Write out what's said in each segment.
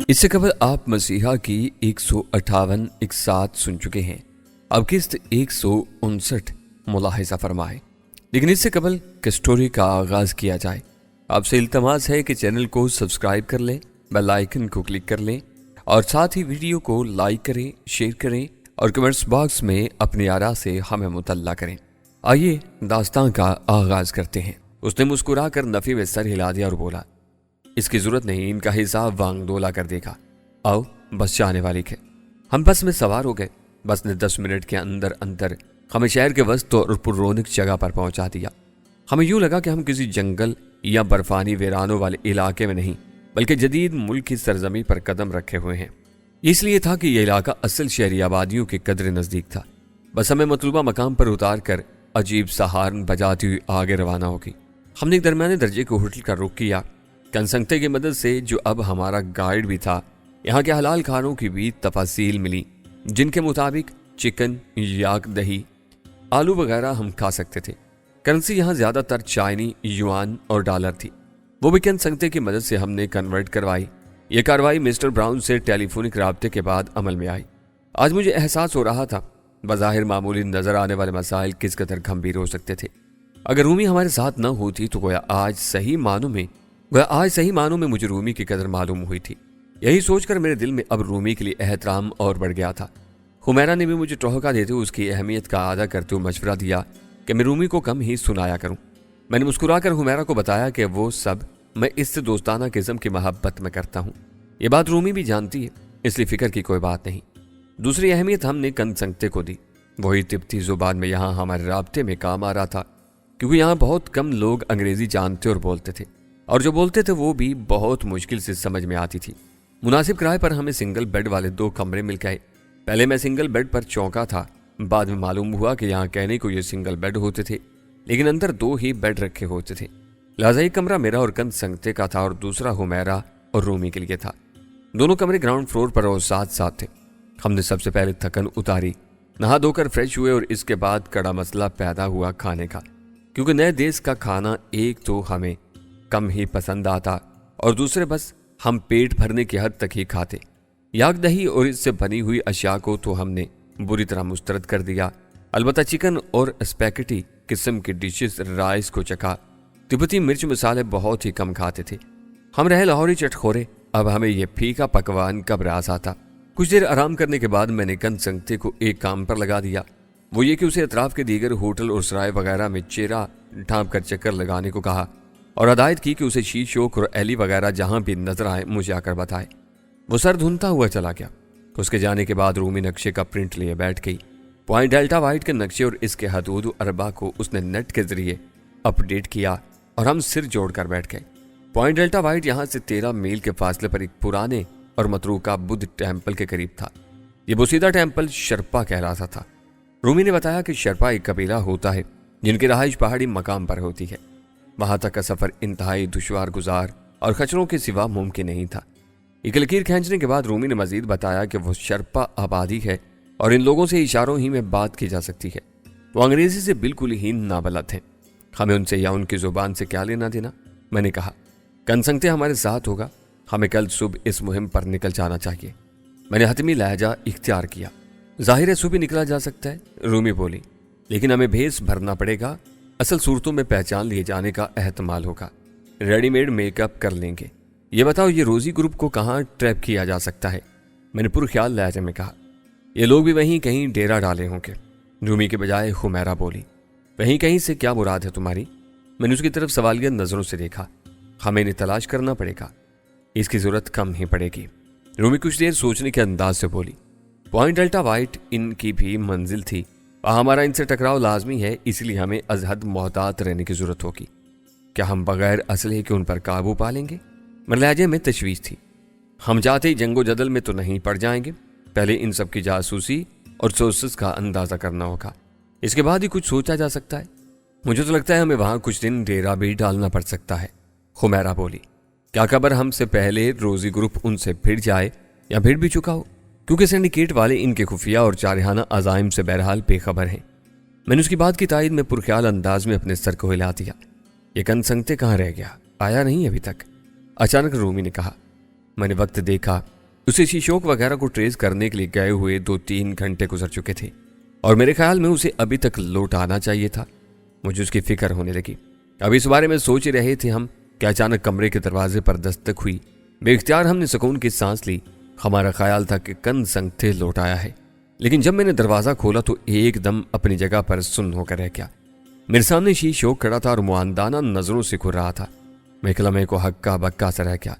اس سے قبل آپ مسیحا کی 158 اقساط سن چکے ہیں، اب قسط 159 ملاحظہ فرمائیں۔ لیکن اس سے قبل کہ سٹوری کا آغاز کیا جائے، آپ سے التماس ہے کہ چینل کو سبسکرائب کر لیں، بیل آئیکن کو کلک کر لیں اور ساتھ ہی ویڈیو کو لائک کریں، شیئر کریں اور کمنٹس باکس میں اپنی آراء سے ہمیں مطلع کریں۔ آئیے داستان کا آغاز کرتے ہیں۔ اس نے مسکرا کر نفی میں سر ہلا دیا اور بولا، اس کی ضرورت نہیں، ان کا حساب وانگ دولا کر دے گا۔ آؤ، بس جانے والی ہے۔ ہم بس میں سوار ہو گئے۔ بس نے 10 منٹ کے اندر ہمیں شہر کے وسط اور پر رونق جگہ پر پہنچا دیا۔ ہمیں یوں لگا کہ ہم کسی جنگل یا برفانی ویرانوں والے علاقے میں نہیں بلکہ جدید ملک کی سرزمین پر قدم رکھے ہوئے ہیں۔ اس لیے تھا کہ یہ علاقہ اصل شہری آبادیوں کے قدر نزدیک تھا۔ بس ہمیں مطلوبہ مقام پر اتار کر عجیب سا ہارن بجاتی ہوئی آگے روانہ ہوگی۔ ہم نے ایک درمیانے درجے کے ہوٹل کا رخ کیا۔ کنسنگتے کی مدد سے جو اب ہمارا گائیڈ بھی تھا، یہاں کے حلال کھانوں کی بھی تفاصیل ملی، جن کے مطابق چکن، یاک دہی، آلو وغیرہ ہم کھا سکتے تھے۔ کرنسی یہاں زیادہ تر چائنی، یوان اور ڈالر تھی، وہ بھی کنسنگتے کی مدد سے ہم نے کنورٹ کروائی۔ یہ کارروائی مسٹر براؤن سے ٹیلی فونک رابطے کے بعد عمل میں آئی۔ آج مجھے احساس ہو رہا تھا بظاہر معمولی نظر آنے والے مسائل کس قدر گھمبیر ہو سکتے تھے۔ اگر رومی ہمارے ساتھ نہ ہوتی تو گویا آج صحیح معنوں میں مجھے رومی کی قدر معلوم ہوئی تھی۔ یہی سوچ کر میرے دل میں اب رومی کے لیے احترام اور بڑھ گیا تھا۔ حمیرہ نے بھی مجھے ٹوہکا دیتے ہوئے اس کی اہمیت کا اعادہ کرتے ہوئے مشورہ دیا کہ میں رومی کو کم ہی سنایا کروں۔ میں نے مسکرا کر حمیرہ کو بتایا کہ وہ سب میں اس سے دوستانہ قسم کی محبت میں کرتا ہوں۔ یہ بات رومی بھی جانتی ہے، اس لیے فکر کی کوئی بات نہیں۔ دوسری اہمیت ہم نے کنسنگتے کو دی۔ وہی تبتی زبان میں یہاں ہمارے رابطے میں کام آ رہا تھا، کیونکہ یہاں بہت کم لوگ انگریزی جانتے اور بولتے تھے، اور جو بولتے تھے وہ بھی بہت مشکل سے سمجھ میں آتی تھی۔ مناسب کرائے پر ہمیں سنگل بیڈ والے 2 کمرے مل گئے۔ پہلے میں سنگل بیڈ پر چونکا تھا، بعد میں معلوم ہوا کہ یہاں کہنے کو یہ سنگل بیڈ ہوتے تھے، لیکن اندر 2 ہی بیڈ رکھے ہوتے تھے۔ لہٰذا ایک کمرہ میرا اور کنسنگتے کا تھا اور دوسرا حمیرہ اور رومی کے لیے تھا۔ دونوں کمرے گراؤنڈ فلور پر اور ساتھ ساتھ تھے۔ ہم نے سب سے پہلے تھکن اتاری، نہا دھو کر فریش ہوئے اور اس کے بعد کڑا مسئلہ پیدا ہوا کھانے کا، کیونکہ نئے دیس کا کھانا ایک تو ہمیں کم ہی پسند آتا اور دوسرے بس ہم پیٹ بھرنے کی حد تک ہی کھاتے۔ یاک دہی اور اس سے بنی ہوئی اشیاء کو تو ہم نے بری طرح مسترد کر دیا۔ البتہ چکن اور اسپیگیٹی قسم کی ڈشز رائس کو چکھا۔ تبتی مرچ مسالے بہت ہی کم کھاتے تھے۔ ہم رہے لاہوری چٹخورے، اب ہمیں یہ پھیکا پکوان کب راس آتا۔ کچھ دیر آرام کرنے کے بعد میں نے کنسنگتے کو ایک کام پر لگا دیا، وہ یہ کہ اسے اطراف کے دیگر ہوٹل اور سرائے وغیرہ میں چہرہ ڈھانپ کر چکر لگانے کو کہا اور ہدایت کی کہ اسے شیشوک اور ایلی وغیرہ جہاں بھی نظر آئے مجھے آ کر بتائے۔ وہ سر دھنتا ہوا چلا گیا۔ اس کے جانے کے بعد رومی نقشے کا پرنٹ لیے بیٹھ گئی۔ پوائنٹ ڈیلٹا وائٹ کے نقشے اور اس کے حدود و اربا کو اس نے نیٹ کے ذریعے اپ ڈیٹ کیا اور ہم سر جوڑ کر بیٹھ گئے۔ پوائنٹ ڈیلٹا وائٹ یہاں سے 13 میل کے فاصلے پر ایک پرانے اور متروکہ بدھ ٹیمپل کے قریب تھا۔ یہ بوسیدہ ٹیمپل شرپا کہلاتا تھا۔ رومی نے بتایا کہ شرپا ایک قبیلہ ہوتا ہے جن کی رہائش پہاڑی مقام پر ہوتی ہے۔ وہاں تک کا سفر انتہائی دشوار گزار اور خچروں کے سوا ممکن نہیں تھا۔ ایک لکیر کھینچنے کے بعد رومی نے مزید بتایا کہ وہ شرپا آبادی ہے اور ان لوگوں سے اشاروں ہی میں بات کی جا سکتی ہے۔ وہ انگریزی سے بالکل ہی نابلد ہیں۔ ہمیں ان سے یا ان کی زبان سے کیا لینا دینا؟ میں نے کہا، کنسنگتے ہمارے ساتھ ہوگا، ہمیں کل صبح اس مہم پر نکل جانا چاہیے۔ میں نے حتمی لہجہ اختیار کیا۔ ظاہر ہے صبح نکلا جا سکتا ہے، رومی بولی، لیکن ہمیں بھیس بھرنا پڑے گا۔ اصل صورتوں میں پہچان لیے جانے کا احتمال ہوگا۔ ریڈی میڈ میک اپ کر لیں گے۔ یہ بتاؤ یہ روزی گروپ کو کہاں ٹریپ کیا جا سکتا ہے؟ میں نے پرخیال لہجے میں کہا۔ یہ لوگ بھی وہیں کہیں ڈیرا ڈالے ہوں گے، رومی کے بجائے حمیرہ بولی۔ وہیں کہیں سے کیا مراد ہے تمہاری؟ میں نے اس کی طرف سوالیہ نظروں سے دیکھا۔ ہمیں انہیں تلاش کرنا پڑے گا، اس کی ضرورت کم ہی پڑے گی، رومی کچھ دیر سوچنے کے انداز سے بولی۔ پوائنٹ ڈیلٹا وائٹ ان کی بھی منزل تھی، وہاں ہمارا ان سے ٹکراؤ لازمی ہے، اس لیے ہمیں از حد محتاط رہنے کی ضرورت ہوگی۔ کیا ہم بغیر اسلحے کے ان پر قابو پا لیں گے؟ میرے لہجے میں تشویش تھی۔ ہم چاہتے ہی جنگ و جدل میں تو نہیں پڑ جائیں گے، پہلے ان سب کی جاسوسی اور سورسز کا اندازہ کرنا ہوگا، اس کے بعد ہی کچھ سوچا جا سکتا ہے۔ مجھے تو لگتا ہے ہمیں وہاں کچھ دن ڈیرا بھی ڈالنا پڑ سکتا ہے، حمیرہ بولی۔ کیا خبر ہم سے پہلے روزی گروپ ان سے بھیڑ جائے یا بھیڑ بھی چکا ہو، کیونکہ سینڈیکیٹ والے ان کے خفیہ اور جارحانہ عزائم سے بہرحال بے خبر ہیں۔ میں نے اس کی بات کی تائید میں پرخیال انداز میں اپنے سر کو ہلا دیا۔ یہ کنسنگتے کہاں رہ گیا؟ آیا نہیں ابھی تک؟ اچانک رومی نے کہا۔ میں نے وقت دیکھا उसे शीशोक वगैरह को ट्रेस करने के लिए गए हुए 2-3 घंटे गुजर चुके थे और मेरे ख्याल में उसे अभी तक लौट आना चाहिए था। मुझे उसकी फिक्र होने लगी। अब इस बारे में सोच ही रहे थे हम कि अचानक कमरे के दरवाजे पर दस्तक हुई। बेख्तियार हमने सुकून की सांस ली। हमारा ख्याल था कि कन संगते लौट आया है, लेकिन जब मैंने दरवाजा खोला तो एकदम अपनी जगह पर सुन्न होकर रह गया। मेरे सामने शीशोक खड़ा था और मुआंदाना नजरों से घूर रहा था। मैं कलमे को हक्का बक्का सा रह गया।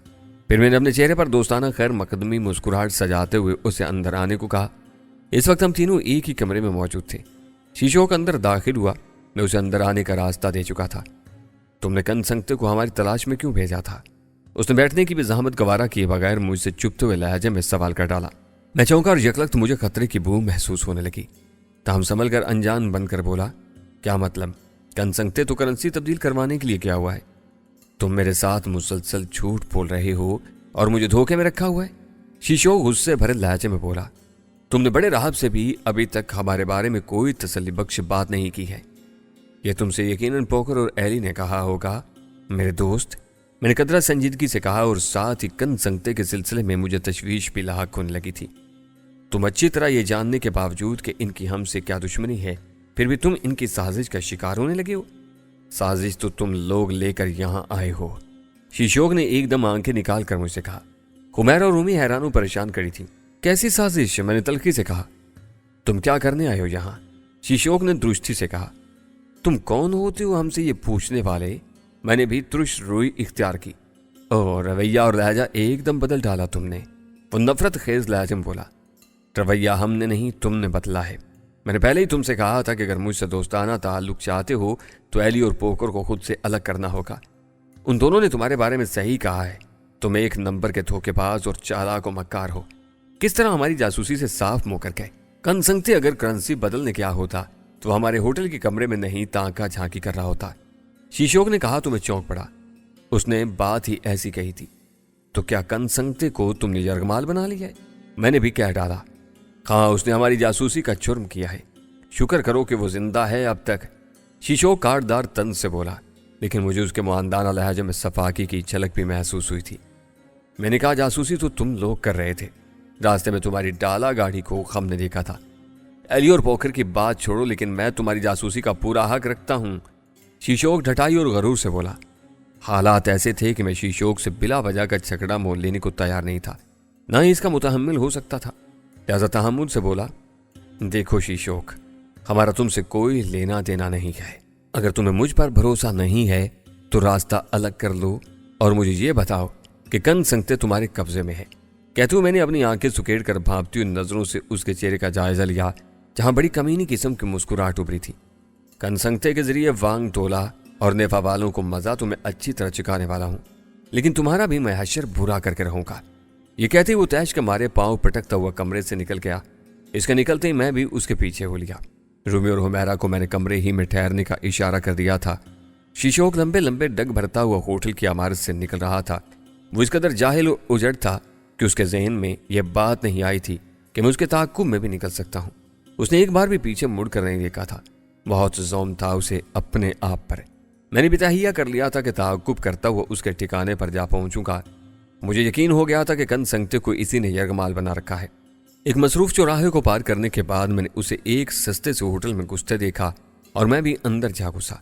फिर मैंने अपने चेहरे पर दोस्ताना खैर मकदमी मुस्कुराहट सजाते हुए उसे अंदर आने को कहा। इस वक्त हम तीनों एक ही कमरे में मौजूद थे। शीशोक अंदर दाखिल हुआ। मैं उसे अंदर आने का रास्ता दे चुका था। तुमने कन संगते को हमारी तलाश में क्यों भेजा था? उसने बैठने की भी जहमत गवारा किए बगैर मुझसे चुपते हुए लहजे में सवाल कर डाला। मैं चौंका और यकलख्त मुझे खतरे की बू महसूस होने लगी। ताहम संभल कर अनजान बनकर बोला, क्या मतलब? कन संगते तो करेंसी तब्दील करवाने के लिए क्या हुआ है? तुम मेरे साथ मुसलसल झूठ बोल रहे हो और मुझे धोखे में रखा हुआ है। शीशोक गुस्से भरे लहजे में बोला, तुमने बड़े राहब से भी अभी तक हमारे बारे में कोई तसल्ली बख्श बात नहीं की है। यह तुमसे यकीनन पोकर और एली ने कहा होगा मेरे दोस्त। मैंने कदरा संजीदगी से कहा और साथ ही कन संगते के सिलसिले में मुझे तशवीश भी लाहक होने लगी थी। तुम अच्छी तरह यह जानने के बावजूद कि इनकी हमसे क्या दुश्मनी है, फिर भी तुम इनकी साजिश का शिकार होने लगे हो। साजिश तो तुम लोग लेकर यहां आए हो। शीशोक ने एकदम आंखें निकाल कर मुझसे कहा। हुमैरा और रूमी हैरानों परेशान करी थी। कैसी साजिश? मैंने तल्खी से कहा। तुम क्या करने आए हो यहां? शीशोक ने दुरुस्ती से कहा। तुम कौन होते हो हमसे ये पूछने वाले? मैंने भी तुरुश रोई इख्तियार की। और रवैया और लहजा एकदम बदल डाला तुमने। वो नफरत खेज लहजे में बोला, रवैया हमने नहीं तुमने बदला है। मैंने पहले ही तुमसे कहा था कि अगर मुझसे दोस्ताना ताल्लुक चाहते हो तो एली और पोकर को खुद से अलग करना होगा। उन दोनों ने तुम्हारे बारे में सही कहा है। तुम एक नंबर के धोखेबाज और चालाक और मक्कार हो। किस तरह हमारी जासूसी से साफ मुंह कर गए। कन संगते अगर करेंसी बदलने क्या होता तो हमारे होटल के कमरे में नहीं ताका झांकी कर रहा होता। शीशोक ने कहा तो मैं चौंक पड़ा। उसने बात ही ऐसी कही थी। तो क्या कन संगते को तुमने यरगमाल बना लिया है? मैंने भी कह डाला। हाँ, उसने हमारी जासूसी का जुर्म किया है। शुक्र करो कि वो जिंदा है अब तक। शीशोक काटदार तंज से बोला, लेकिन मुझे उसके मुआंदाना लहजे में सफाकी की झलक भी महसूस हुई थी। मैंने कहा, जासूसी तो तुम लोग कर रहे थे। रास्ते में तुम्हारी डाला गाड़ी को हमने देखा था। एली और पोकर की बात छोड़ो, लेकिन मैं तुम्हारी जासूसी का पूरा हक रखता हूं। शीशोक ढटाई और गरूर से बोला। हालात ऐसे थे कि मैं शीशोक से बिला वजह का झगड़ा मोल लेने को तैयार नहीं था, ना ही इसका मुतहम्मिल हो सकता था। लिहाजा तहम्मुल से बोला, देखो शीशोक, हमारा तुमसे कोई लेना देना नहीं है। अगर तुम्हें मुझ पर भरोसा नहीं है तो रास्ता अलग कर लो और मुझे ये बताओ कि कन संगते तुम्हारे कब्जे में है। कहते हुए मैंने अपनी आंखें सुकेड़ कर भांपती हुई नजरों से उसके चेहरे का जायजा लिया, जहां बड़ी कमीनी किस्म की मुस्कुराहट उभरी थी। कन संगते के जरिए वांग तोला और नेफा वालों को मजा तो मैं अच्छी तरह चुकाने वाला हूं, लेकिन तुम्हारा भी मैं हशर बुरा करके रहूंगा। ये कहते ही वो तैश के मारे पांव पटकता हुआ कमरे से निकल गया। इसके निकलते ही मैं भी उसके पीछे हो लिया। रूमी और हुमैरा को मैंने कमरे ही में ठहरने का इशारा कर दिया था। शीशोक लंबे लंबे डग भरता हुआ होटल की इमारत से निकल रहा था। वो इस कदर जाहिल और उजड़ था कि उसके ज़हन में यह बात नहीं आई थी कि मैं उसके ताक़ुब में भी निकल सकता हूँ। उसने एक बार भी पीछे मुड़ कर नहीं देखा था। बहुत ज़ौम था उसे अपने आप पर। मैंने भी तहिया कर लिया था कि ताक़ुब करता हुआ उसके ठिकाने पर जा पहुंचूंगा। मुझे यकीन हो गया था कि कन संगते को इसी ने यरगमाल बना रखा है। एक मसरूफ चौराहे को पार करने के बाद मैंने उसे एक सस्ते से होटल में घुसते देखा और मैं भी अंदर जा घुसा।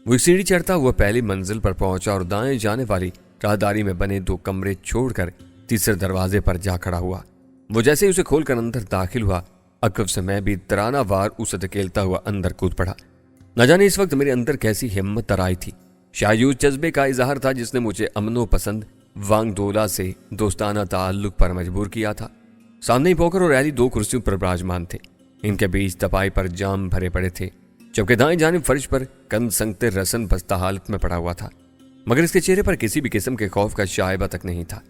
वो एक सीढ़ी चढ़ता हुआ पहली मंजिल पर पहुंचा और दाएं जाने वाली राहदारी में बने 2 कमरे छोड़कर तीसरे दरवाजे पर जा खड़ा हुआ। वो जैसे ही उसे खोलकर अंदर दाखिल हुआ, अकब से मैं भी तराना वार उसे धकेलता हुआ अंदर कूद पड़ा। न जाने इस वक्त मेरे अंदर कैसी हिम्मत तराई थी। शायद उस जज्बे का इजहार था जिसने मुझे अमनो पसंद वांग दोला से दोस्ताना ताल्लुक पर मजबूर किया था। सामने ही पोकर और एली 2 कुर्सियों पर विराजमान थे। इनके बीच तपाई पर जाम भरे पड़े थे, जबकि दाएं जानिब फर्श पर कन संगते रसन बस्ता हालत में पड़ा हुआ था, मगर इसके चेहरे पर किसी भी किस्म के खौफ का शायबा तक नहीं था।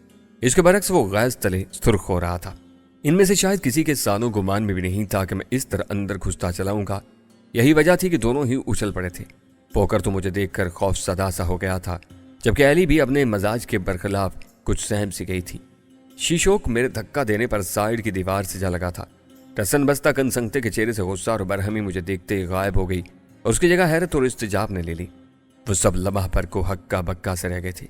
इसके बरक्स वो गैस तले सुर्ख हो रहा था। इनमें से शायद किसी के सानो गुमान में भी नहीं था कि मैं इस तरह अंदर घुसता चलाऊंगा। यही वजह थी कि दोनों ही उछल पड़े थे। पोकर तो मुझे देखकर खौफ सदा सा हो गया था, जबकि एली भी अपने मजाज के बरखिलाफ कुछ सहम सी गई थी। शीशोक मेरे धक्का देने पर साइड की दीवार से जा लगा था। रसन बस्ता कन संगते के चेहरे से गुस्सा और बरहमी मुझे देखते ही गायब हो गई और उसकी जगह हैरत और इस्तिजाब ने ले ली। वो सब लम्हा पर को हक्का बक्का से रह गए थे।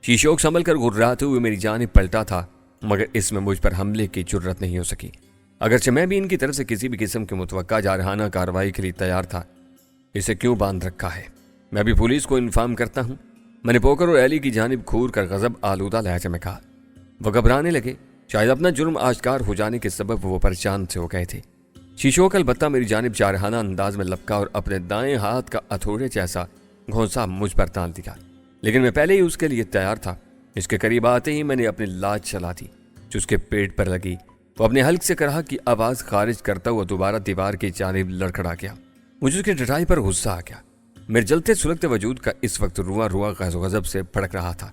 शीशोक संभल कर घुर्राते हुए मेरी जानिब पलटा था मगर इसमें मुझ पर हमले की जुर्रत नहीं हो सकी। अगरचे मैं भी इनकी तरफ से किसी भी किस्म की मुतवक्का जारहाना कार्रवाई के लिए तैयार था। इसे क्यों बांध रखा है? मैं भी पुलिस को इन्फॉर्म करता हूँ। मैंने पोकर और एली की जानिब घूर कर गजब आलूदा लहजे में कहा। वो घबराने लगे। शायद अपना जुर्म आश्कार हो जाने के सबब वो परेशान से हो गए थे। शीशोक अलबत्ता मेरी जानिब जारहाना अंदाज में लपका और अपने दाएं हाथ का हथौड़े जैसा घोंसा मुझ पर तान दिया, लेकिन मैं पहले ही उसके लिए तैयार था। इसके करीब आते ही मैंने अपनी लाज चला दी जो उसके पेट पर लगी। वो अपने हल्क से कराह की आवाज खारिज करता हुआ दोबारा दीवार की जानिब लड़खड़ा गया। मुझे उसकी डटाई पर गुस्सा आ गया। मेरे जलते सुलगते वजूद का इस वक्त रुआ रुआ गजब से भड़क रहा था।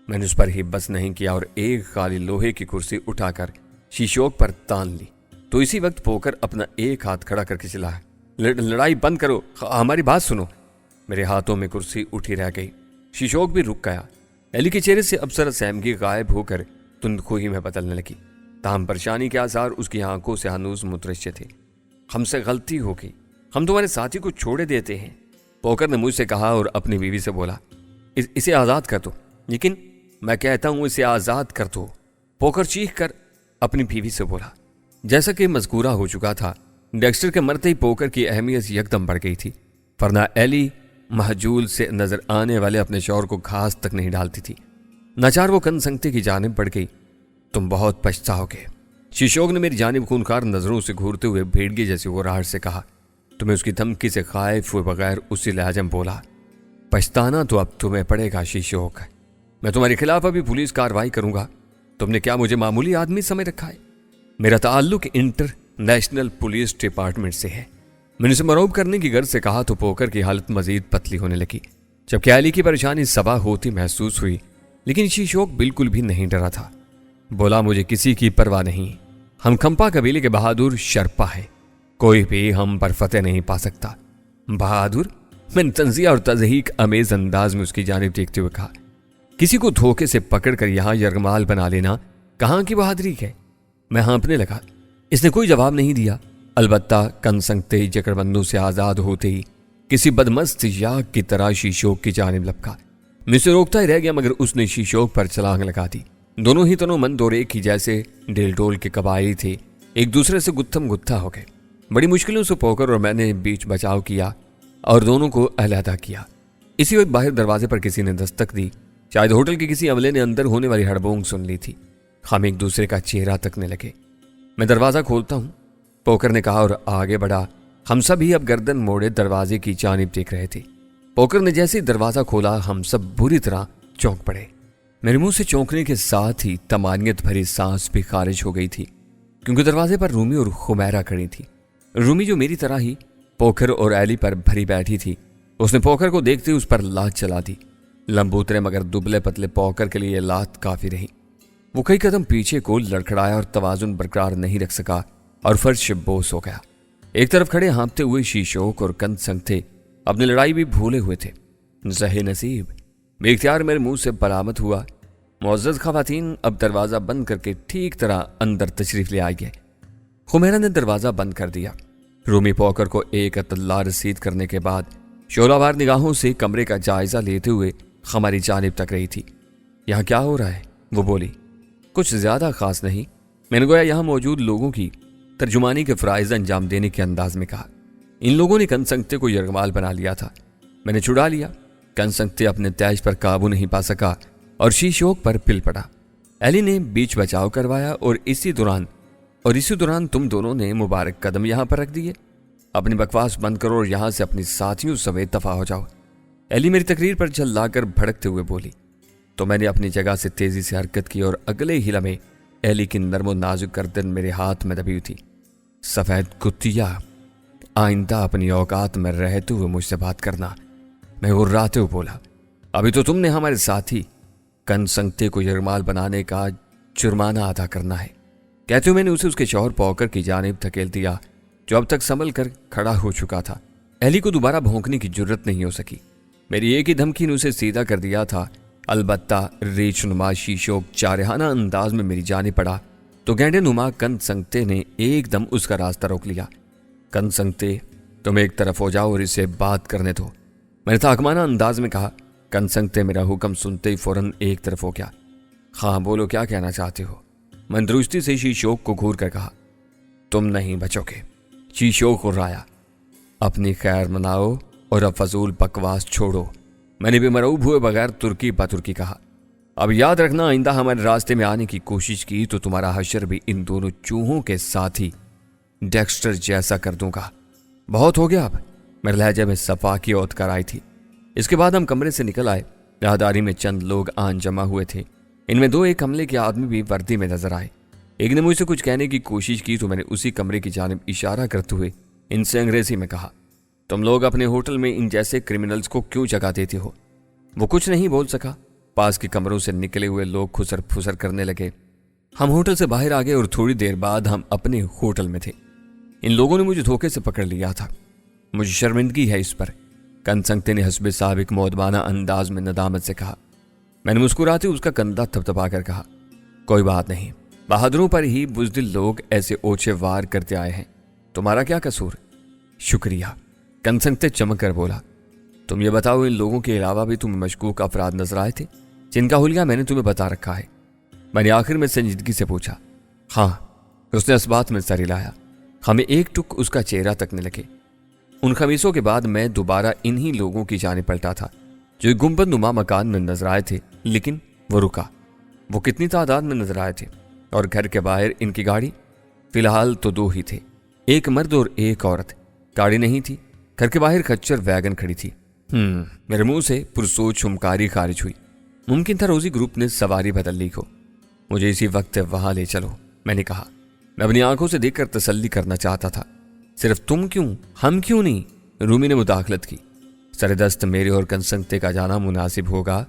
मैंने उस पर ही बस नहीं किया और एक खाली लोहे की कुर्सी उठाकर शीशोक पर तान ली। तो इसी वक्त पोकर अपना एक हाथ खड़ा करके चिल्लाया, लड़ाई बंद करो, हमारी बात सुनो। मेरे हाथों में कुर्सी उठी रह गई। शीशोक भी रुक गया। एली के चेहरे से अबसर सहमगी गायब होकर तुंदखुही में बदलने लगी। ताम परेशानी के आसार उसकी आंखों से हनूज मुतरश्य थे। हमसे गलती हो गई, हम तुम्हारे साथी को छोड़े देते हैं, पोकर ने मुझसे कहा और अपनी बीवी से बोला, इसे आजाद कर दो। लेकिन मैं कहता हूं इसे आजाद कर दो, पोकर चीख कर अपनी बीवी से बोला। जैसा कि मज़कूरा हो चुका था, डेक्स्टर के मरते ही पोकर की अहमियत यकदम बढ़ गई थी, वरना एली महजूल से नजर आने वाले अपने शौहर को घास तक नहीं डालती थी। नाचार वो कनसंगते की जानिब बढ़ गई। तुम बहुत पछताओगे। शीशोक ने मेरी जानिब खूनखार नजरों से घूरते हुए भेड़गी जैसी घबराहट से कहा। तुम्हें उसकी धमकी से खाइफ हुए बगैर उसी लहजे में बोला, पछताना तो अब तुम्हें पड़ेगा शीशोक। मैं तुम्हारे खिलाफ अभी पुलिस कार्रवाई करूंगा। तुमने क्या मुझे मामूली आदमी समझ रखा है? मेरा ताल्लुक इंटरनेशनल पुलिस डिपार्टमेंट से है। मैंने उसे मरोब करने की गर्ज से कहा तो पोकर की हालत मजीद पतली होने लगी। जबकि एली की परेशानी सबा होती महसूस हुई, लेकिन शीशोक बिल्कुल भी नहीं डरा था। बोला, मुझे किसी की परवाह नहीं, हम खंपा कबीले के बहादुर शर्पा हैं, कोई भी हम पर फतेह नहीं पा सकता। बहादुर? मैंने तंजिया और तजहीक अमेज अंदाज में उसकी जानिब देखते हुए कहा, किसी को धोखे से पकड़कर यहां यरगमाल बना लेना कहां की बहादुरी है? मैं हाँपने लगा। इसने कोई जवाब नहीं दिया। अलबत्ता कनसंगते जकड़बंदों से आजाद होते ही किसी बदमस्त याग की तरह शीशोक की जानिब लपका। मैं उसे रोकता ही रह गया, मगर उसने शीशोक पर छलांग लगा दी। दोनों ही तनों मन दो रेख ही जैसे डेल डोल के कबाइल थे, एक दूसरे से गुत्थम गुत्था हो गए। बड़ी मुश्किलों से पोकर और मैंने बीच बचाव किया और दोनों को अलहदा किया। इसी वक्त बाहर दरवाजे पर किसी ने दस्तक दी। शायद होटल के किसी अमले ने अंदर होने वाली हड़बोंग सुन ली थी। हम एक दूसरे का चेहरा तकने लगे। मैं दरवाजा खोलता हूं, पोकर ने कहा और आगे बढ़ा। हम सब ही अब गर्दन मोड़े दरवाजे की जानिब देख रहे थे। पोकर ने जैसे ही दरवाजा खोला, हम सब बुरी तरह चौंक पड़े। मेरे मुंह से चौंकने के साथ ही तमानियत भरी सांस भी खारिज हो गई थी, क्योंकि दरवाजे पर रूमी और खुमैरा खड़ी थी। रूमी जो मेरी तरह ही पोकर और एली पर भरी बैठी थी, उसने पोकर को देखते ही उस पर लात चला दी। लंबूतरे मगर दुबले पतले पोकर के लिए लात काफी रही। वो कई कदम पीछे को लड़खड़ाया और तवाजुन बरकरार नहीं रख सका और फर्श बोस हो गया। एक तरफ खड़े हाँपते हुए शीशोक और कनसंगते अपनी लड़ाई भी भूले हुए थे। ज़हे नसीब बेख्तियार मेरे मुंह से बरामद हुआ, मुअज़्ज़ज़ ख़वातीन अब दरवाज़ा बंद करके ठीक तरह अंदर तशरीफ ले आइए। खुमैरा ने दरवाज़ा बंद कर दिया। रूमी पोकर को एक अतल्ला रसीद करने के बाद शोलावार निगाहों से कमरे का जायजा लेते हुए हमारी जानिब तक रही थी। यहाँ क्या हो रहा है? वो बोली। कुछ ज्यादा खास नहीं, मैंने गोया यहाँ मौजूद लोगों की तर्जुमानी के फराइज अंजाम देने के अंदाज में कहा। इन लोगों ने कनसंगते को यरगमाल बना लिया था, मैंने छुड़ा लिया। कनसंगते अपने त्याज पर काबू नहीं पा सका और शीशोक पर पिल पड़ा। एली ने बीच बचाव करवाया और इसी दौरान तुम दोनों ने मुबारक कदम यहाँ पर रख दिए। अपनी बकवास बंद करो और यहाँ से अपनी साथियों समेत दफा हो जाओ। एली मेरी तकरीर पर झल्लाकर भड़कते हुए बोली। तो मैंने अपनी जगह से तेजी से हरकत की और अगले ही लम्हे एली की नर्म नाजुक गर्दन मेरे हाथ में दबी हुई थी। सफेद कुत्तिया, आइंदा अपनी औकात में रहते हुए मुझसे बात करना, मैं गुर्राते हुए बोला। अभी तो तुमने हमारे साथी कनसंगते को यरगमाल बनाने का जुर्माना अदा करना है। कहते हुए मैंने उसे उसके शौहर पोकर की जानिब धकेल दिया, जो अब तक संभल कर खड़ा हो चुका था। एली को दोबारा भौंकने की जुर्रत नहीं हो सकी। मेरी एक ही धमकी ने उसे सीधा कर दिया था। अलबत्ता रेशनुमा शीशोक चारहाना अंदाज में मेरी जाने पड़ा तो गेंडे नुमा कनसंगते ने एकदम उसका रास्ता रोक लिया। कनसंगते, तुम एक तरफ हो जाओ और इसे बात करने दो, मैंने ताकमाना अंदाज में कहा। कनसंगते मेरा हुक्म सुनते ही फौरन एक तरफ हो गया। हाँ बोलो, क्या कहना चाहते हो? मंदरुस्ती से शीशोक को घूर कर कहा, तुम नहीं बचोगे। शीशोक गुर्राया, अपनी खैर मनाओ और अब फजूल बकवास छोड़ो। मैंने भी मरऊब हुए बगैर तुर्की बतुर्की कहा, अब याद रखना, आइंदा हमारे रास्ते में आने की कोशिश की तो तुम्हारा हशर भी इन दोनों चूहों के साथ ही डेक्स्टर जैसा कर दूंगा। बहुत हो गया अब। मेरे लहजे में सफा की औत कर आई थी। इसके बाद हम कमरे से निकल आए। राहदारी में चंद लोग आन जमा हुए थे। इनमें 2-1 हमले के आदमी भी वर्दी में नजर आए। एक ने मुझसे कुछ कहने की कोशिश की तो मैंने उसी कमरे की जानिब इशारा करते हुए इनसे अंग्रेजी में कहा, तुम लोग अपने होटल में इन जैसे क्रिमिनल्स को क्यों जगह देते हो? वो कुछ नहीं बोल सका। पास के कमरों से निकले हुए लोग खुसर फुसर करने लगे। हम होटल से बाहर आ गए और थोड़ी देर बाद हम अपने होटल में थे। इन लोगों ने मुझे धोखे से पकड़ लिया था। मुझे शर्मिंदगी है इस पर, कनसंगते ने हस्बे साबिक मौदबाना अंदाज में नदामत से कहा। मैंने मुस्कुराते उसका कंधा थपथपा कर कहा, कोई बात नहीं, बहादुरों पर ही बुज़दिल लोग ऐसे ओछे वार करते आए हैं, तुम्हारा क्या कसूर? शुक्रिया, कनसंगते चमक कर बोला। तुम ये बताओ, इन लोगों के अलावा भी तुम्हें मशकूक अफराद नजर आए थे जिनका हुलिया मैंने तुम्हें बता रखा है? मैंने आखिर में संजीदगी से पूछा। हाँ, उसने इस बात में सर हिलाया। हमें एक टुक उसका चेहरा तकने लगे। उन खमीसों के बाद मैं दोबारा इन्हीं लोगों की जाने पलटा था जो एक गुंबद नुमा मकान में नजर आए थे, लेकिन वो रुका। वो कितनी तादाद में नजर आए थे और घर के बाहर इनकी गाड़ी? फिलहाल तो 2 ही थे, एक मर्द और एक औरत। गाड़ी नहीं थी, घर के बाहर खच्चर वैगन खड़ी थी। मेरे मुंह से पुरसोच हुमकारी खारिज हुई। मुमकिन था रोजी ग्रुप ने सवारी बदल ली हो। मुझे इसी वक्त वहां ले चलो, मैंने कहा। मैं अपनी आंखों से देखकर तसल्ली करना चाहता था। सिर्फ तुम क्यों, हम क्यों नहीं? रूमी ने मुदाखलत की। सरदस्त मेरे और कनसंगते का जाना मुनासिब होगा,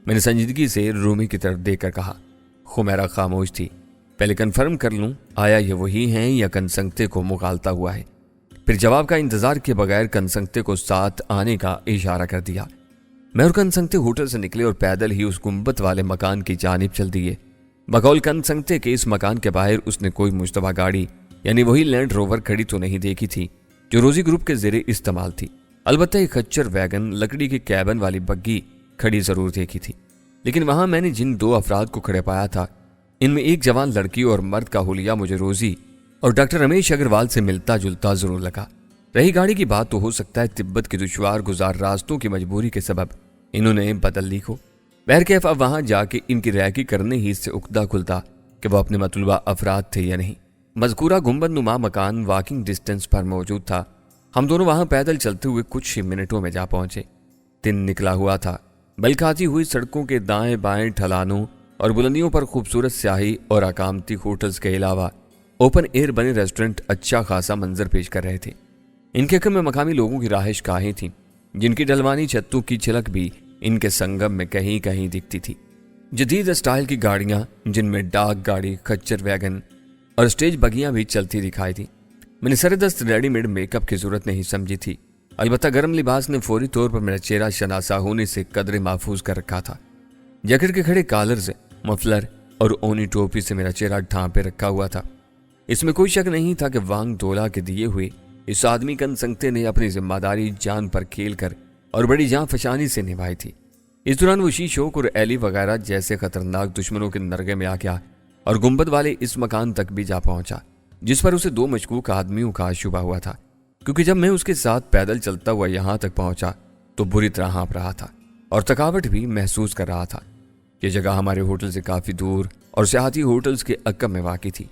मैंने संजीदगी से रूमी की तरफ देखकर कहा। खुमैरा खामोश थी। पहले कन्फर्म कर लूं, आया ये वही हैं या कनसंगते को मुगालता हुआ है? फिर जवाब का इंतजार के बगैर कनसंगते को साथ आने का इशारा कर दिया। मैं और कनसंगते होटल से निकले और पैदल ही उस गुंबद वाले मकान की जानिब चल दिए। बकौल कनसंगते के इस मकान के बाहर उसने कोई मुश्तबा गाड़ी यानी वही लैंड रोवर खड़ी तो नहीं देखी थी जो रोजी ग्रुप के ज़ेरे इस्तेमाल थी। अलबत्ता एक खच्चर वैगन लकड़ी के कैबन वाली बग्गी खड़ी जरूर देखी थी। लेकिन वहां मैंने जिन 2 अफराद को खड़े पाया था, इनमें एक जवान लड़की और मर्द का हुलिया मुझे रोजी और डॉक्टर रमेश अग्रवाल से मिलता जुलता जरूर लगा। रही गाड़ी की बात, तो हो सकता है तिब्बत के दुश्वार गुजार रास्तों की मजबूरी के सबब इन्होंने बदल ली हो। बहरकैफ अब वहां जाके इनकी रैकी करने ही इससे उकदा खुलता कि वो अपने मतलूबा अफराद थे या नहीं। मज़कूरा गुंबद नुमा मकान वॉकिंग डिस्टेंस पर मौजूद था। हम दोनों वहां पैदल चलते हुए कुछ ही मिनटों में जा पहुंचे। दिन निकला हुआ था। बलखाती हुई सड़कों के दाएं बाएं ढलानों और बुलंदियों पर खूबसूरत स्याही और अकामती होटल्स के अलावा ओपन एयर बने रेस्टोरेंट अच्छा खासा मंजर पेश कर रहे थे। इनके कम में मकामी लोगों की राहिश गाहें थीं, जिनकी ढलवानी छत्तों की झलक भी इनके संगम में कहीं कहीं दिखती थी। जदीद स्टाइल की गाड़ियां, जिनमें डाक गाड़ी, खच्चर वैगन और स्टेज बगियां भी चलती दिखाई दी। मैंने सरदस्त रेडीमेड मेकअप की जरूरत नहीं समझी थी। अलबत्ता गर्म लिबास ने फौरी तौर पर मेरा चेहरा शनासा होने से कदरे महफूज कर रखा था। जैकेट के खड़े कॉलर्स, मफलर और ओनी टोपी से मेरा चेहरा ढांपे रखा हुआ था। इसमें कोई शक नहीं था कि वांग डोला के दिए हुए इस आदमी कनसंगते ने अपनी जिम्मेदारी जान पर खेल कर और बड़ी जान फशानी से निभाई थी। इस दौरान वो शीशोक और एली वगैरह जैसे खतरनाक दुश्मनों के नरगे में आ गया और गुंबद वाले इस मकान तक भी जा पहुंचा, जिस पर उसे 2 मशकूक आदमियों का शुबा हुआ था। क्योंकि जब मैं उसके साथ पैदल चलता हुआ यहां तक पहुंचा तो बुरी तरह हाँप रहा था और थकावट भी महसूस कर रहा था। यह जगह हमारे होटल से काफी दूर और सियाहती होटल्स के अक्कब में वाक़ई थी।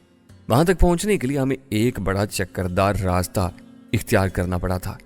वहां तक पहुंचने के लिए हमें एक बड़ा चक्करदार रास्ता इख्तियार करना पड़ा था।